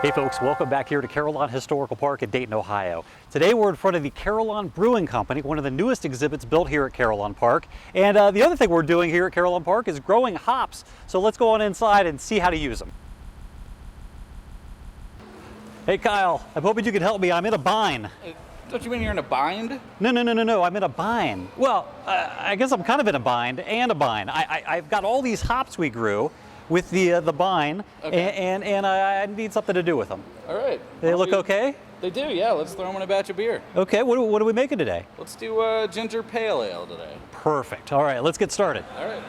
Hey folks, welcome back here to Carillon Historical Park in Dayton, Ohio. Today we're in front of the Carillon Brewing Company, one of the newest exhibits built here at Carillon Park. And the other thing we're doing here at Carillon Park is growing hops. So let's go on inside and see how to use them. Hey Kyle, I'm hoping you can help me. I'm in a bind. Don't you mean you're in a bind? No, I'm in a bind. Well, I guess I'm kind of in a bind and a bind. I've got all these hops we grew with the vine, okay. and I need something to do with them. All right. They look okay? They do, yeah. Let's throw them in a batch of beer. Okay, what are we making today? Let's do ginger pale ale today. Perfect. All right, let's get started. All right.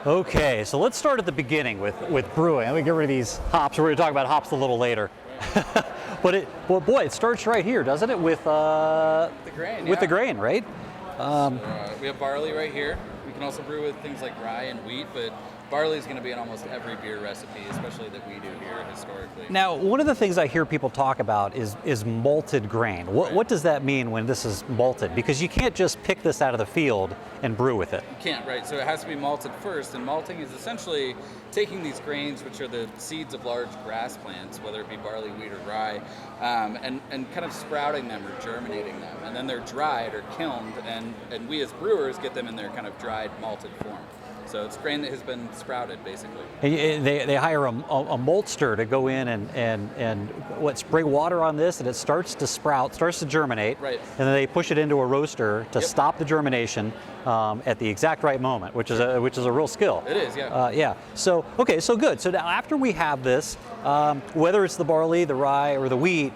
Okay, so let's start at the beginning with brewing. Let me get rid of these hops. We're going to talk about hops a little later. Right. But boy, it starts right here, doesn't it? With the grain. With the grain, right? We have barley right here. We can also brew with things like rye and wheat, but barley is going to be in almost every beer recipe, especially that we do here historically. Now, one of the things I hear people talk about is malted grain. What does that mean when this is malted? Because you can't just pick this out of the field and brew with it. You can't, right? So it has to be malted first, and malting is essentially taking these grains, which are the seeds of large grass plants, whether it be barley, wheat, or rye, and kind of sprouting them or germinating them. And then they're dried or kilned, and we as brewers get them in their kind of dried, malted form. So it's grain that has been sprouted, basically. And they hire a maltster to go in and spray water on this, and it starts to sprout, starts to germinate. Right. And then they push it into a roaster to stop the germination at the exact right moment, which is a real skill. It is, yeah. Yeah. So okay, so good. So now after we have this, whether it's the barley, the rye, or the wheat,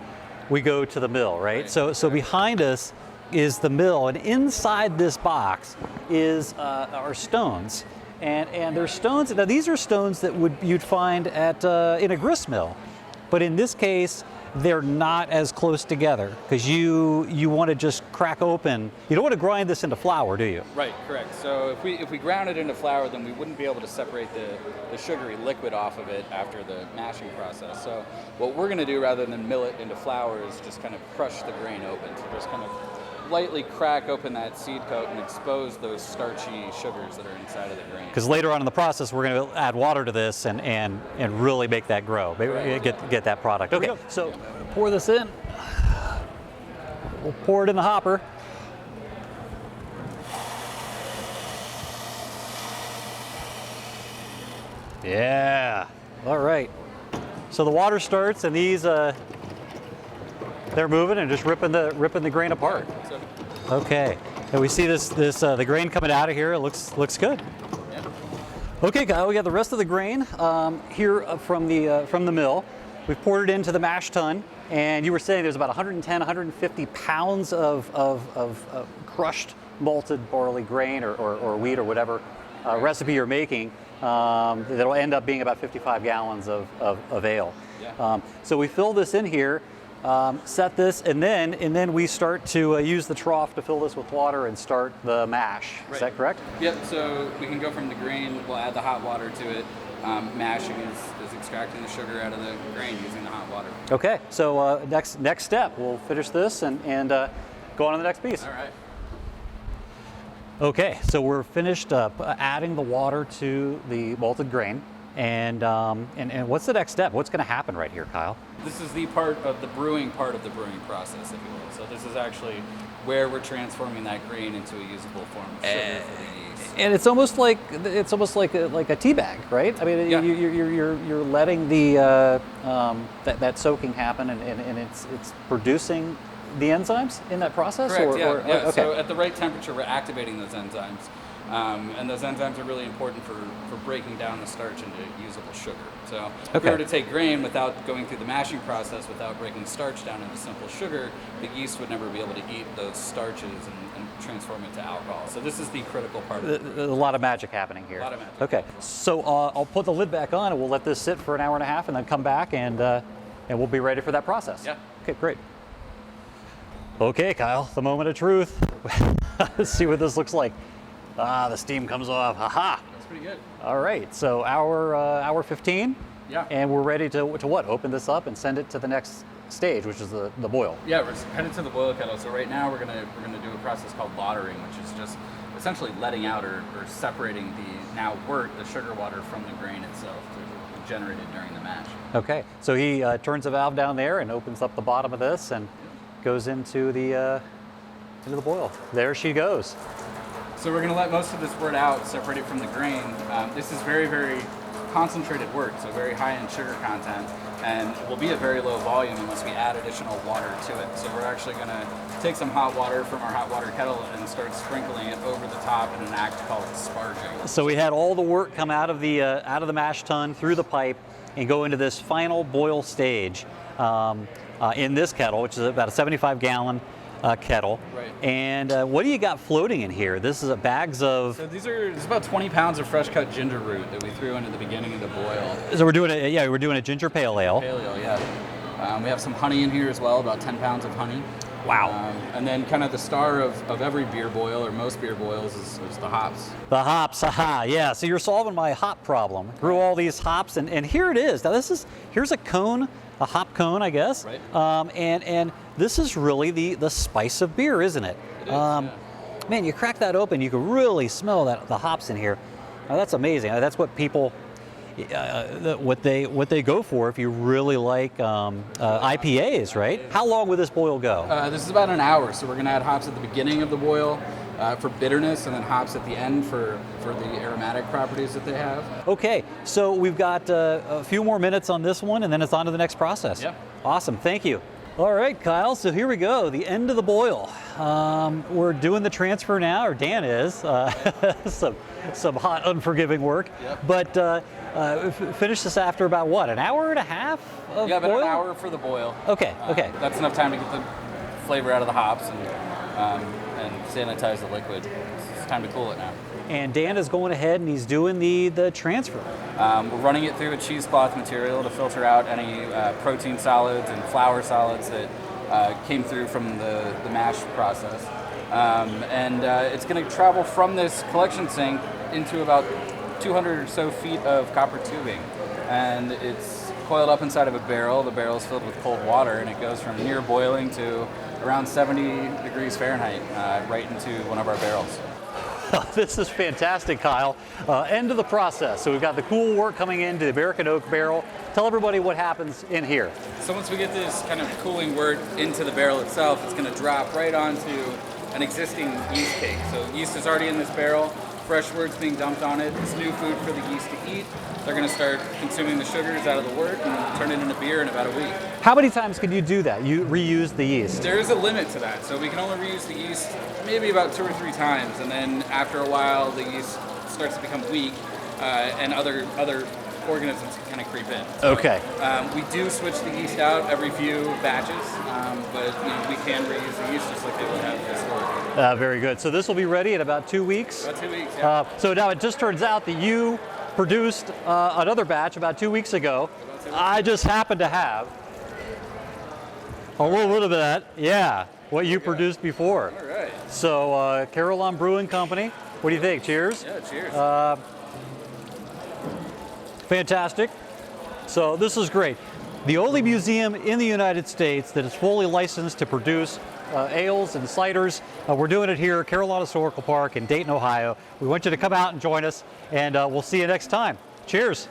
we go to the mill, right? So behind us is the mill, and inside this box is our stones. And they're stones. Now these are stones that you'd find at in a grist mill, but in this case they're not as close together because you want to just crack open. You don't want to grind this into flour, do you? Right, correct. So if we ground it into flour, then we wouldn't be able to separate the sugary liquid off of it after the mashing process. So what we're going to do rather than mill it into flour is just kind of crush the grain open. So just kind of lightly crack open that seed coat and expose those starchy sugars that are inside of the grain. Because later on in the process, we're going to add water to this and really make that grow, get that product. Okay, so pour this in. We'll pour it in the hopper. Yeah, all right. So the water starts, and these they're moving and just ripping the grain apart. Okay, and we see the grain coming out of here. It looks good. Yeah. Okay, Kyle, we got the rest of the grain here from the mill. We've poured it into the mash tun, and you were saying there's about 110, 150 pounds of crushed malted barley grain or wheat or whatever recipe you're making. That'll end up being about 55 gallons of ale. Yeah. So we fill this in here. Set this, and then we start to use the trough to fill this with water and start the mash. Right. Is that correct? Yep, so we can go from the grain, we'll add the hot water to it. Mashing is extracting the sugar out of the grain using the hot water. Okay, so next step, we'll finish this and go on to the next piece. All right. Okay, so we're finished adding the water to the malted grain. And what's the next step? What's going to happen right here, Kyle? This is the part of the brewing process, if you will. So this is actually where we're transforming that grain into a usable form of sugar for the yeast. And it's almost like a tea bag, right? I mean, yeah. you're letting the that soaking happen, and it's producing the enzymes in that process. Correct. Yeah. Okay. So at the right temperature, we're activating those enzymes. And those enzymes are really important for breaking down the starch into usable sugar. So if we were to take grain without going through the mashing process, without breaking starch down into simple sugar, the yeast would never be able to eat those starches and transform it to alcohol. So this is the critical part of it. There's a lot of magic happening here. A lot of magic. Okay, so I'll put the lid back on, and we'll let this sit for an hour and a half, and then come back, and we'll be ready for that process. Yeah. Okay, great. Okay, Kyle, the moment of truth. Let's see what this looks like. The steam comes off. Aha! That's pretty good. All right, so hour 15. Yeah. And we're ready to what? Open this up and send it to the next stage, which is the boil. Yeah, we're headed to the boil kettle. So right now we're gonna do a process called lautering, which is just essentially letting out or separating the now wort, the sugar water, from the grain itself generated during the mash. Okay, so he turns a valve down there and opens up the bottom of this and goes into the boil. There she goes. So we're going to let most of this wort out, separate it from the grain. This is very, very concentrated wort, so very high in sugar content, and will be at very low volume unless we add additional water to it. So we're actually going to take some hot water from our hot water kettle and start sprinkling it over the top in an act called sparging. So we had all the wort come out of the mash tun through the pipe and go into this final boil stage in this kettle, which is about a 75-gallon kettle. Right. And what do you got floating in here? This is bags of. So it's about 20 pounds of fresh cut ginger root that we threw into the beginning of the boil. So we're doing a ginger pale ale. Pale ale, yeah. We have some honey in here as well, about 10 pounds of honey. Wow. And then kind of the star of every beer boil, or most beer boils, is the hops. The hops, haha, yeah. So you're solving my hop problem. Grew all these hops, and here it is. Now here's a cone, a hop cone, I guess. Right. And this is really the spice of beer, isn't it? It is, yeah. Man, you crack that open, you can really smell the hops in here. Now, that's amazing. That's what people, what they go for if you really like IPAs, right? How long will this boil go? This is about an hour, so we're going to add hops at the beginning of the boil for bitterness, and then hops at the end for the aromatic properties that they have. Okay, so we've got a few more minutes on this one, and then it's on to the next process. Yep. Awesome, thank you. All right, Kyle, so here we go, the end of the boil. We're doing the transfer now, or Dan is, some hot, unforgiving work. Yep. But finish this after about what, an hour and a half of Yeah, about boil? an hour for the boil. Okay, okay. That's enough time to get the flavor out of the hops and sanitize the liquid. It's time to cool it now. And Dan is going ahead and he's doing the transfer. We're running it through a cheesecloth material to filter out any protein solids and flour solids that came through from the mash process. And it's going to travel from this collection sink into about 200 or so feet of copper tubing. And it's coiled up inside of a barrel. The barrel is filled with cold water, and it goes from near boiling to around 70 degrees Fahrenheit right into one of our barrels. This is fantastic, Kyle. End of the process. So we've got the cool wort coming into the American oak barrel. Tell everybody what happens in here. So once we get this kind of cooling wort into the barrel itself, it's going to drop right onto an existing yeast cake. So yeast is already in this barrel. Fresh wort's being dumped on it. It's new food for the yeast to eat. They're going to start consuming the sugars out of the wort and turn it into beer in about a week. How many times can you do that? You reuse the yeast? There is a limit to that. So we can only reuse the yeast maybe about 2 or 3 times. And then after a while, the yeast starts to become weak and other organisms kind of creep in. So, okay. We do switch the yeast out every few batches, but we can reuse the yeast just like they would have historically. Very good. So this will be ready in about 2 weeks? About 2 weeks, yeah. So now it just turns out that you produced another batch about 2 weeks ago. I just happened to have a little bit of that. Yeah, what you produced before. All right. So Carillon Brewing Company. What do you think? Cheers? Yeah, cheers. Fantastic. So this is great. The only museum in the United States that is fully licensed to produce ales and ciders. We're doing it here at Carillon Historical Park in Dayton, Ohio. We want you to come out and join us, and we'll see you next time. Cheers.